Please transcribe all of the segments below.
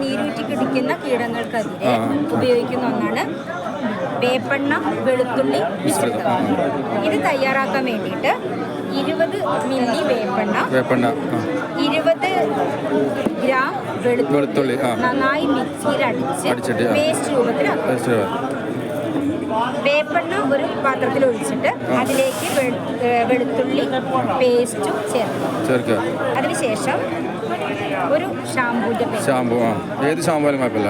നീരൂറ്റി കുടിക്കുന്ന കീടങ്ങൾക്കെതിരെ ഉപയോഗിക്കുന്ന ഒന്നാണ് വേപ്പെണ്ണ വെളുത്തുള്ളി മിശ്രിതം. ഇത് തയ്യാറാക്കാൻ വേണ്ടിയിട്ട് 20 മില്ലി വേപ്പെണ്ണ 20 ഗ്രാം വെളുത്തുള്ളി നന്നായി മിക്സിയിൽ അടിച്ചിട്ട് പേസ്റ്റ് രൂപത്തിലാക്കും. വേപ്പെണ്ണ ഒരു പാത്രത്തിൽ ഒഴിച്ചിട്ട് അതിലേക്ക് വെളുത്തുള്ളി പേസ്റ്റും ചേർക്കുക. അതിനുശേഷം ഒരു ഷാമ്പു ഏത് ഷാമ്പുവാലും കുഴപ്പമില്ല.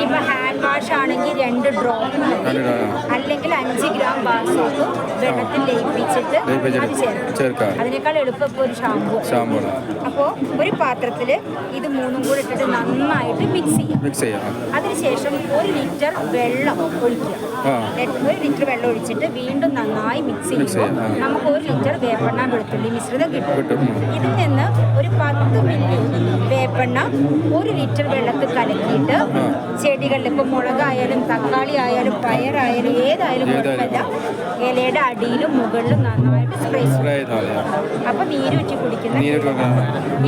ഇപ്പൊ ഹാൻഡ് വാഷ് ആണെങ്കിൽ 2 ഡ്രോപ്പ് അല്ലെങ്കിൽ 5 ഗ്രാം ബാർ സോപ്പ് വെള്ളത്തിൽ ലയിപ്പിച്ചിട്ട് ചേർക്കാം. അതിനേക്കാൾ എളുപ്പം ഇപ്പോൾ ഒരു ഷാമ്പു. അപ്പോൾ ഒരു പാത്രത്തിൽ ഇത് 3 കൂടെ ഇട്ടിട്ട് നന്നായിട്ട് മിക്സ് ചെയ്യാം. അതിനുശേഷം 1 ലിറ്റർ വെള്ളം ഒഴിക്കുക. 1 ലിറ്റർ വെള്ളം ഒഴിച്ചിട്ട് വീണ്ടും നന്നായി മിക്സ് ചെയ്യുമ്പോൾ നമുക്ക് 1 ലിറ്റർ വേപ്പെണ്ണ വെളുത്തുള്ളി മിശ്രിതം കിട്ടും. ഇതിൽ നിന്ന് ഒരു 10 മില്ലി വേപ്പെണ്ണ 1 ലിറ്റർ വെള്ളത്തിൽ കലക്കിയിട്ട് ചെടികളിൽ ഇപ്പോൾ മുളകായാലും തക്കാളി ആയാലും പയറായാലും ഏതായാലും കുഴപ്പമില്ല, ഇലയുടെ അടിയിലും മുകളിലും നന്നായിട്ട് സ്പ്രേ. അപ്പൊ നീരൂറ്റി കുടിക്കുന്ന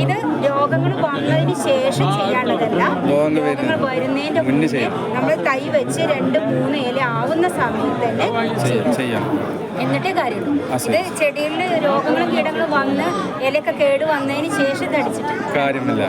ഇത് രോഗങ്ങൾ വന്നതിന് ശേഷം ചെയ്യാനുള്ളതല്ല. രോഗങ്ങൾ വരുന്നതിന്റെ മുന്നേ നമ്മൾ തൈ വെച്ച് 2-3 ഇല ആവുന്ന സമയത്ത് തന്നെ ചെയ്യാം. എന്നിട്ടേ കാര്യമുള്ളൂ. ഇത് ചെടികളിൽ രോഗങ്ങളും കീടങ്ങളും വന്ന് ഇലയൊക്കെ കേട് വന്നതിന് ശേഷം ഇത് അടിച്ചിട്ട് കാര്യമില്ല.